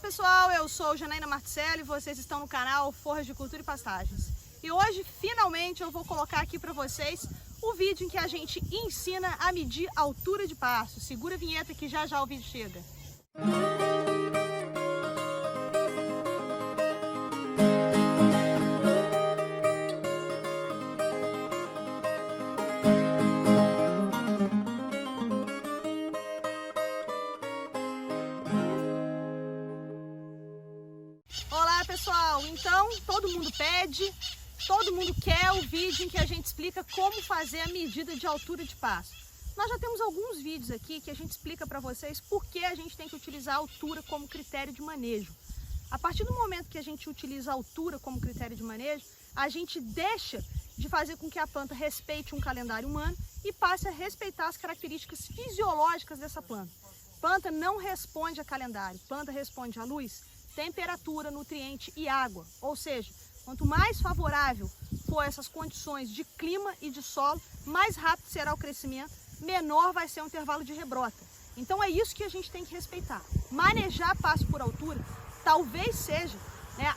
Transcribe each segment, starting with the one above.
pessoal, eu sou Janaína Marticelli e vocês estão no canal Forras de Cultura e Pastagens. E hoje, finalmente, eu vou colocar aqui para vocês o vídeo em que a gente ensina a medir a altura de pasto. Segura a vinheta que já já o vídeo chega. Olá pessoal, então todo mundo pede, todo mundo quer o vídeo em que a gente explica como fazer a medida de altura de pasto. Nós já temos alguns vídeos aqui que a gente explica para vocês por que a gente tem que utilizar a altura como critério de manejo. A partir do momento que a gente utiliza a altura como critério de manejo, a gente deixa de fazer com que a planta respeite um calendário humano e passe a respeitar as características fisiológicas dessa planta. Planta não responde a calendário, planta responde a luz, temperatura, nutriente e água. Ou seja, quanto mais favorável for essas condições de clima e de solo, mais rápido será o crescimento, menor vai ser o intervalo de rebrota. Então é isso que a gente tem que respeitar. Manejar pasto por altura talvez seja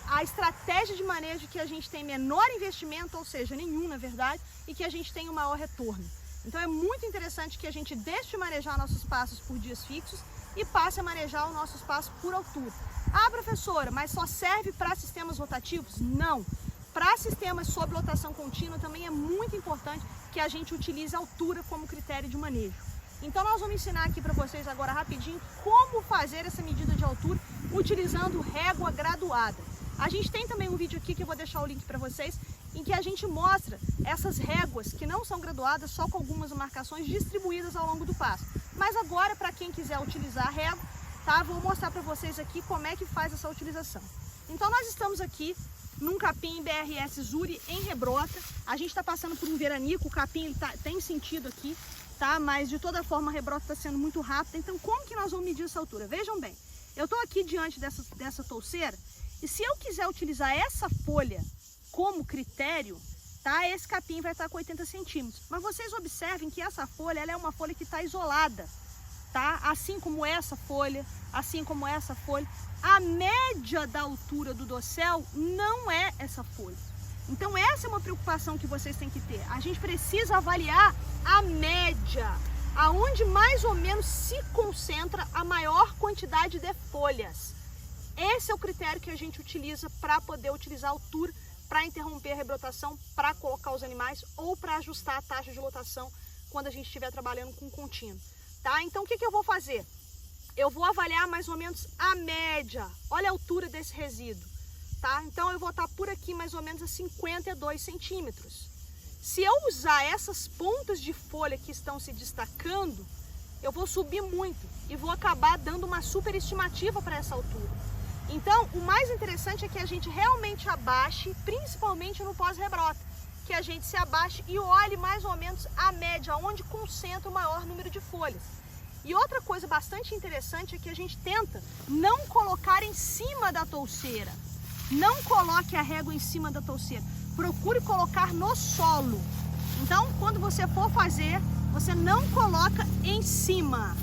a estratégia de manejo que a gente tem menor investimento, ou seja, nenhum na verdade, e que a gente tem um maior retorno. Então é muito interessante que a gente deixe de manejar nossos pastos por dias fixos e passe a manejar o nosso espaço por altura. Ah, professora, mas só serve para sistemas rotativos? Não. Para sistemas sob lotação contínua também é muito importante que a gente utilize a altura como critério de manejo. Então nós vamos ensinar aqui para vocês agora rapidinho como fazer essa medida de altura utilizando régua graduada. A gente tem também um vídeo aqui que eu vou deixar o link para vocês, em que a gente mostra essas réguas que não são graduadas, só com algumas marcações distribuídas ao longo do pasto. Mas agora, para quem quiser utilizar a régua, tá? Vou mostrar para vocês aqui como é que faz essa utilização. Então nós estamos aqui num capim BRS Zuri em rebrota. A gente está passando por um veranico, o capim tem sentido aqui, tá? Mas de toda forma a rebrota está sendo muito rápida. Então como que nós vamos medir essa altura? Vejam bem, eu estou aqui diante dessa touceira e se eu quiser utilizar essa folha como critério, tá? Esse capim vai estar com 80 centímetros. Mas vocês observem que essa folha ela é uma folha que está isolada, tá? Assim como essa folha, assim como essa folha. A média da altura do dossel não é essa folha. Então essa é uma preocupação que vocês têm que ter. A gente precisa avaliar a média, aonde mais ou menos se concentra a maior quantidade de folhas. Esse é o critério que a gente utiliza para poder utilizar a altura, para interromper a rebrotação, para colocar os animais ou para ajustar a taxa de lotação quando a gente estiver trabalhando com contínuo. Tá? Então o que eu vou fazer? Eu vou avaliar mais ou menos a média. Olha a altura desse resíduo. Tá? Então eu vou estar por aqui mais ou menos a 52 centímetros. Se eu usar essas pontas de folha que estão se destacando, eu vou subir muito e vou acabar dando uma superestimativa para essa altura. Então o mais interessante é que a gente realmente abaixe, principalmente no pós-rebrota, que a gente se abaixe e olhe mais ou menos a média, onde concentra o maior número de folhas. E outra coisa bastante interessante é que a gente tenta não colocar em cima da touceira. Não coloque a régua em cima da touceira. Procure colocar no solo. Então, quando você for fazer, você não coloca em cima.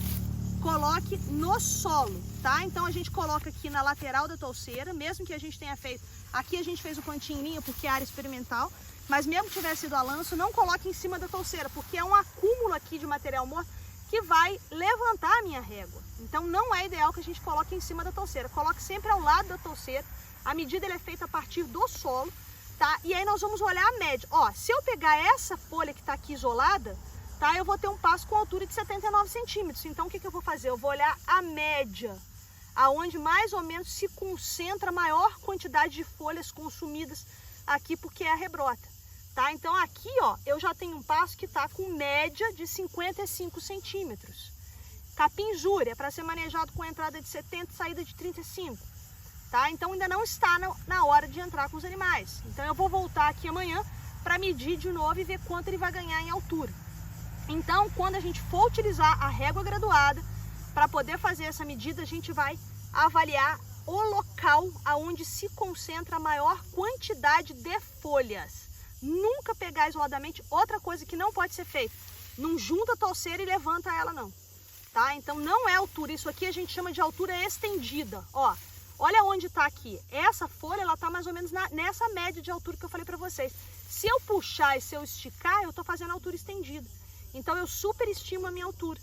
Coloque no solo, tá? Então a gente coloca aqui na lateral da touceira, mesmo que a gente tenha feito... Aqui a gente fez o cantinho em linha porque é área experimental. Mas mesmo que tivesse sido a lanço, não coloque em cima da touceira, porque é um acúmulo aqui de material morto que vai levantar a minha régua. Então não é ideal que a gente coloque em cima da touceira. Coloque sempre ao lado da touceira. A medida ela é feita a partir do solo, tá? E aí nós vamos olhar a média. Ó, se eu pegar essa folha que está aqui isolada, tá? Eu vou ter um pasto com altura de 79 centímetros. Então o que eu vou fazer? Eu vou olhar a média, aonde mais ou menos se concentra a maior quantidade de folhas consumidas aqui, porque é a rebrota. Tá? Então aqui, ó, eu já tenho um pasto que está com média de 55 centímetros. Capim Zuri é para ser manejado com entrada de 70 e saída de 35. Tá? Então ainda não está na hora de entrar com os animais. Então eu vou voltar aqui amanhã para medir de novo e ver quanto ele vai ganhar em altura. Então quando a gente for utilizar a régua graduada, para poder fazer essa medida, a gente vai avaliar o local aonde se concentra a maior quantidade de folhas. Nunca pegar isoladamente. Outra coisa que não pode ser feita, não junta a touceira e levanta ela não, tá? Então não é altura, isso aqui a gente chama de altura estendida, ó. Olha onde está aqui. Essa folha, ela está mais ou menos nessa média de altura que eu falei para vocês. Se eu puxar e se eu esticar, eu estou fazendo a altura estendida. Então, eu superestimo a minha altura,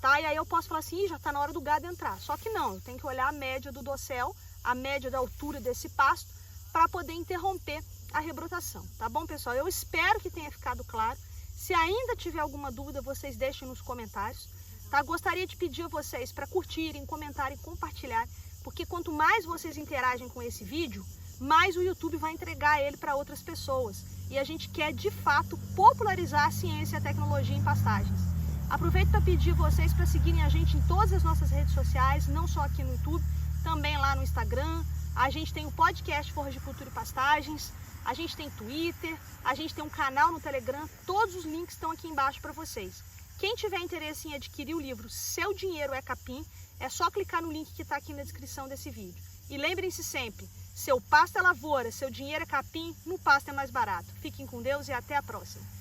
tá? E aí eu posso falar assim, já está na hora do gado entrar. Só que não, eu tenho que olhar a média do dossel, a média da altura desse pasto, para poder interromper a rebrotação, tá bom, pessoal? Eu espero que tenha ficado claro. Se ainda tiver alguma dúvida, vocês deixem nos comentários, tá? Gostaria de pedir a vocês para curtirem, comentarem, compartilharem, porque quanto mais vocês interagem com esse vídeo, mais o YouTube vai entregar ele para outras pessoas. E a gente quer, de fato, popularizar a ciência e a tecnologia em pastagens. Aproveito para pedir a vocês para seguirem a gente em todas as nossas redes sociais, não só aqui no YouTube, também lá no Instagram. A gente tem o podcast Forragicultura e Pastagens, a gente tem Twitter, a gente tem um canal no Telegram, todos os links estão aqui embaixo para vocês. Quem tiver interesse em adquirir o livro Seu Dinheiro é Capim, é só clicar no link que está aqui na descrição desse vídeo. E lembrem-se sempre, seu pasto é lavoura, seu dinheiro é capim, no pasto é mais barato. Fiquem com Deus e até a próxima.